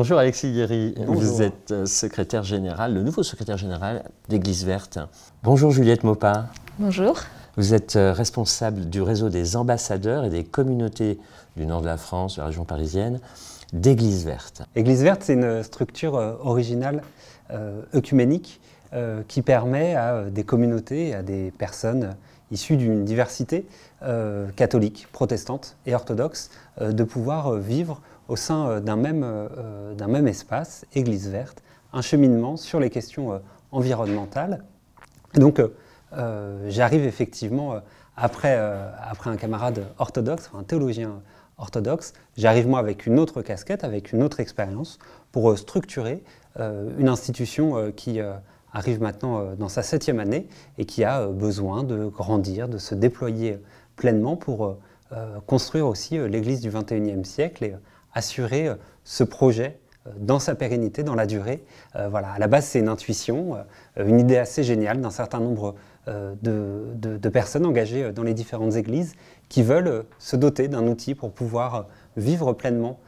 Bonjour Alexis Guéry, Bonjour. Vous êtes secrétaire général, le nouveau secrétaire général d'Église Verte. Bonjour Juliette Maupin. Bonjour. Vous êtes responsable du réseau des ambassadeurs et des communautés du nord de la France, de la région parisienne, d'Église Verte. Église Verte, c'est une structure originale, œcuménique, qui permet à des communautés, à des personnes issues d'une diversité catholique, protestante et orthodoxe, de pouvoir vivre au sein d'un même espace, Église Verte, un cheminement sur les questions environnementales. Donc, j'arrive effectivement, après un camarade orthodoxe, un théologien orthodoxe, j'arrive moi avec une autre casquette, avec une autre expérience, pour structurer une institution qui arrive maintenant dans sa 7e année et qui a besoin de grandir, de se déployer pleinement pour construire aussi l'Église du XXIe siècle et assurer ce projet dans sa pérennité, dans la durée. Voilà, à la base, c'est une intuition, une idée assez géniale d'un certain nombre de personnes engagées dans les différentes églises qui veulent se doter d'un outil pour pouvoir vivre pleinement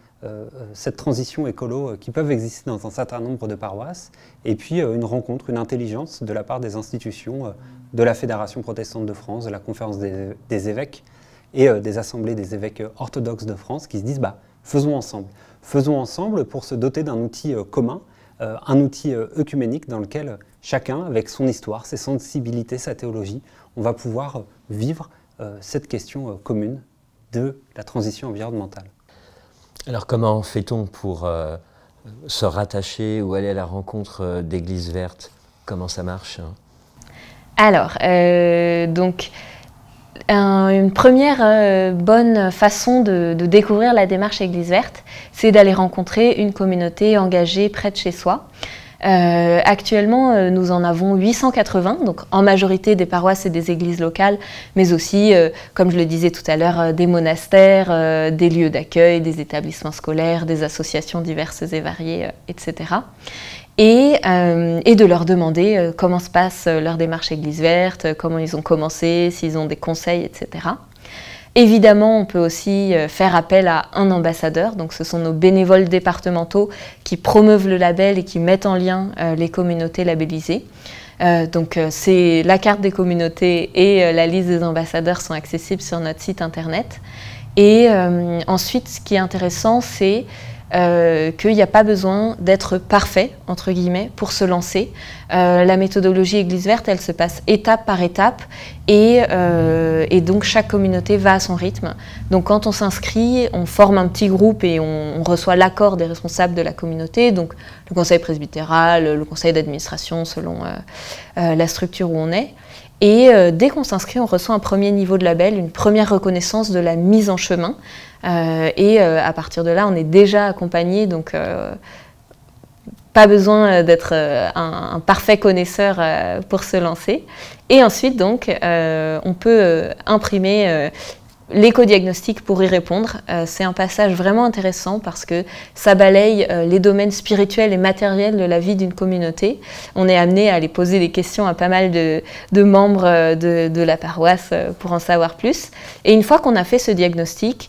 cette transition écolo qui peuvent exister dans un certain nombre de paroisses, et puis une rencontre, une intelligence de la part des institutions de la Fédération protestante de France, de la Conférence des évêques et des assemblées des évêques orthodoxes de France qui se disent faisons ensemble pour se doter d'un outil commun, un outil œcuménique dans lequel chacun, avec son histoire, ses sensibilités, sa théologie, on va pouvoir vivre cette question commune de la transition environnementale. Alors comment fait-on pour se rattacher ou aller à la rencontre d'Église Verte? Comment ça marche? Alors, une première bonne façon de découvrir la démarche Église Verte, c'est d'aller rencontrer une communauté engagée près de chez soi. Actuellement, nous en avons 880, donc en majorité des paroisses et des églises locales, mais aussi, comme je le disais tout à l'heure, des monastères, des lieux d'accueil, des établissements scolaires, des associations diverses et variées, etc. Et de leur demander comment se passe leur démarche Église Verte, comment ils ont commencé, s'ils ont des conseils, etc. Évidemment, on peut aussi faire appel à un ambassadeur, donc ce sont nos bénévoles départementaux qui promeuvent le label et qui mettent en lien les communautés labellisées. Donc c'est la carte des communautés et la liste des ambassadeurs sont accessibles sur notre site internet. Et ensuite, ce qui est intéressant, c'est qu'il n'y a pas besoin d'être parfait, entre guillemets, pour se lancer. La méthodologie Église Verte, elle se passe étape par étape et donc chaque communauté va à son rythme. Donc quand on s'inscrit, on forme un petit groupe et on reçoit l'accord des responsables de la communauté, donc le conseil presbytéral, le conseil d'administration selon la structure où on est. Et dès qu'on s'inscrit, on reçoit un premier niveau de label, une première reconnaissance de la mise en chemin. À partir de là, on est déjà accompagné, donc pas besoin d'être un parfait connaisseur pour se lancer. Et ensuite, donc, on peut imprimer l'éco-diagnostic pour y répondre. C'est un passage vraiment intéressant parce que ça balaye les domaines spirituels et matériels de la vie d'une communauté. On est amené à aller poser des questions à pas mal de membres de la paroisse pour en savoir plus. Et une fois qu'on a fait ce diagnostic,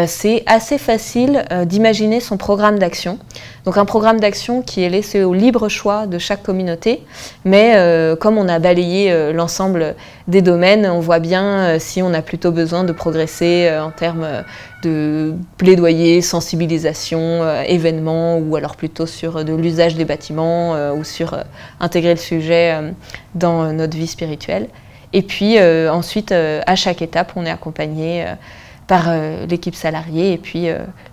c'est assez facile d'imaginer son programme d'action. Donc un programme d'action qui est laissé au libre choix de chaque communauté, mais comme on a balayé l'ensemble des domaines, on voit bien si on a plutôt besoin de progresser en termes de plaidoyer, sensibilisation, événements, ou alors plutôt sur de l'usage des bâtiments ou sur intégrer le sujet dans notre vie spirituelle. Et puis ensuite, à chaque étape, on est accompagné par l'équipe salariée, et puis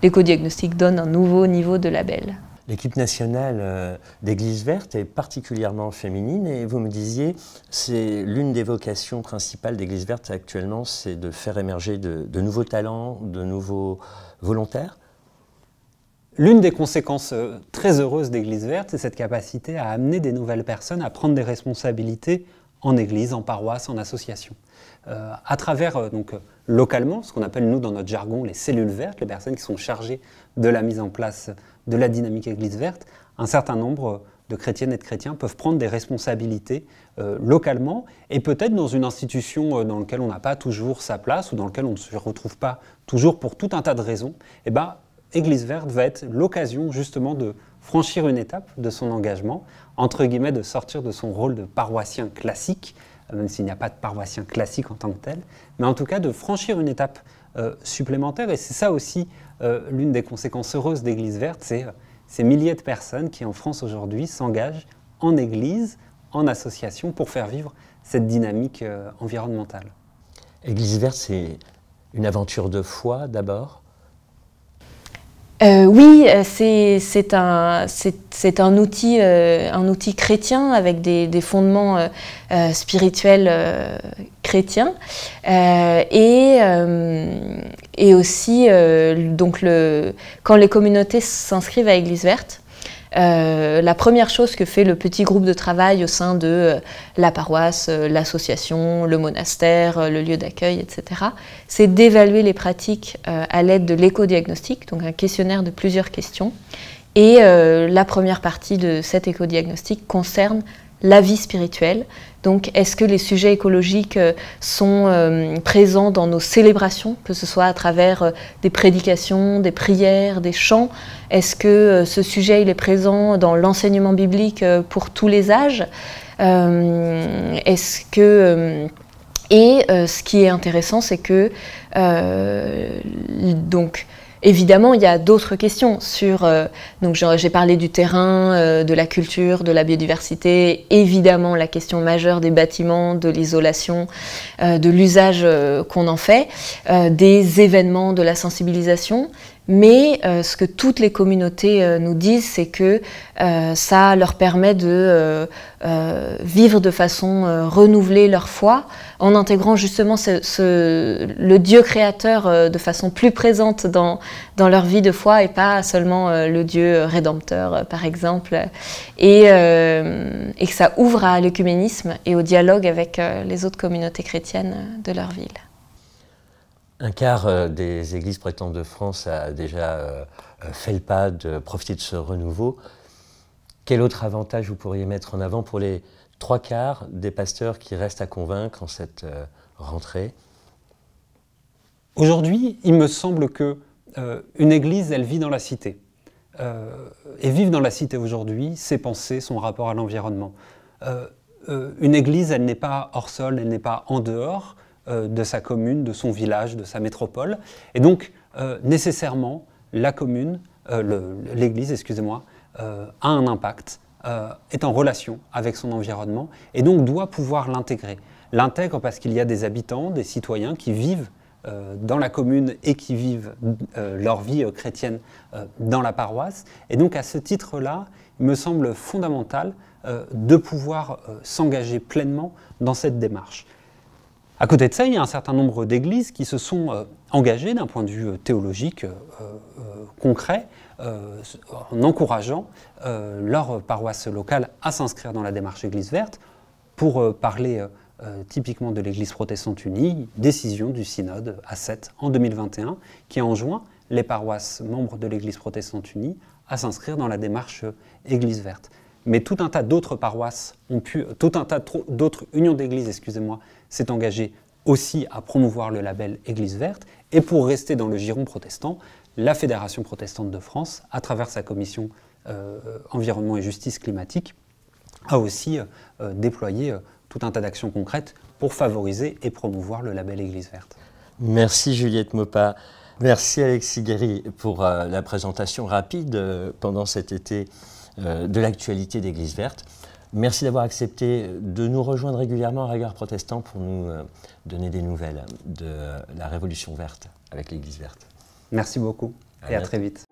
l'éco-diagnostic donne un nouveau niveau de label. L'équipe nationale d'Église Verte est particulièrement féminine et vous me disiez, c'est l'une des vocations principales d'Église Verte actuellement, c'est de faire émerger de nouveaux talents, de nouveaux volontaires. L'une des conséquences très heureuses d'Église Verte, c'est cette capacité à amener des nouvelles personnes à prendre des responsabilités en église, en paroisse, en association. À travers, localement, ce qu'on appelle nous dans notre jargon les cellules vertes, les personnes qui sont chargées de la mise en place de la dynamique Église Verte, un certain nombre de chrétiennes et de chrétiens peuvent prendre des responsabilités localement et peut-être dans une institution dans laquelle on n'a pas toujours sa place ou dans laquelle on ne se retrouve pas toujours pour tout un tas de raisons, Église verte va être l'occasion justement de franchir une étape de son engagement, entre guillemets de sortir de son rôle de paroissien classique, même s'il n'y a pas de paroissien classique en tant que tel, mais en tout cas de franchir une étape supplémentaire. Et c'est ça aussi l'une des conséquences heureuses d'Église verte, c'est ces milliers de personnes qui en France aujourd'hui s'engagent en Église, en association, pour faire vivre cette dynamique environnementale. Église verte, c'est une aventure de foi d'abord? Oui, c'est un outil chrétien avec des fondements spirituels chrétiens et aussi donc quand les communautés s'inscrivent à Église verte, la première chose que fait le petit groupe de travail au sein de la paroisse, l'association, le monastère, le lieu d'accueil, etc., c'est d'évaluer les pratiques à l'aide de l'éco-diagnostic, donc un questionnaire de plusieurs questions. Et la première partie de cet éco-diagnostic concerne la vie spirituelle. Donc, est-ce que les sujets écologiques sont présents dans nos célébrations, que ce soit à travers des prédications, des prières, des chants? Est-ce que ce sujet il est présent dans l'enseignement biblique pour tous les âges? Est-ce que ce qui est intéressant, c'est que donc évidemment, il y a d'autres questions sur, donc j'ai parlé du terrain, de la culture, de la biodiversité, évidemment la question majeure des bâtiments, de l'isolation, de l'usage qu'on en fait, des événements, de la sensibilisation. Mais ce que toutes les communautés nous disent, c'est que ça leur permet de vivre de façon renouvelée leur foi, en intégrant justement le Dieu créateur de façon plus présente dans leur vie de foi et pas seulement le Dieu rédempteur, par exemple, et que ça ouvre à l'œcuménisme et au dialogue avec les autres communautés chrétiennes de leur ville. Un quart des églises protestantes de France a déjà fait le pas de profiter de ce renouveau. Quel autre avantage vous pourriez mettre en avant pour les 3/4 des pasteurs qui restent à convaincre en cette rentrée? Aujourd'hui, il me semble que une église, elle vit dans la cité. Et vivre dans la cité aujourd'hui, c'est penser son rapport à l'environnement. Une église, elle n'est pas hors sol, elle n'est pas en dehors de sa commune, de son village, de sa métropole. Et donc, nécessairement, la commune, l'église, excusez-moi, a un impact, est en relation avec son environnement et donc doit pouvoir l'intégrer. L'intègre parce qu'il y a des habitants, des citoyens qui vivent dans la commune et qui vivent leur vie chrétienne dans la paroisse. Et donc, à ce titre-là, il me semble fondamental de pouvoir s'engager pleinement dans cette démarche. À côté de ça, il y a un certain nombre d'églises qui se sont engagées d'un point de vue théologique concret, en encourageant leur paroisse locale à s'inscrire dans la démarche Église verte. Pour parler typiquement de l'Église protestante unie, décision du synode A7 en 2021 qui enjoint les paroisses membres de l'Église protestante unie à s'inscrire dans la démarche Église verte. Mais tout un tas d'autres paroisses tout un tas d'autres unions d'églises, excusez-moi, s'est engagé aussi à promouvoir le label Église verte. Et pour rester dans le giron protestant, la Fédération protestante de France, à travers sa commission environnement et justice climatique, a aussi déployé tout un tas d'actions concrètes pour favoriser et promouvoir le label Église verte. Merci Juliette Maupas. Merci Alexis Guéry pour la présentation rapide pendant cet été de l'actualité d'Église verte. Merci d'avoir accepté de nous rejoindre régulièrement à Regard Protestant pour nous donner des nouvelles de la Révolution verte avec l'Église verte. Merci beaucoup et à très vite.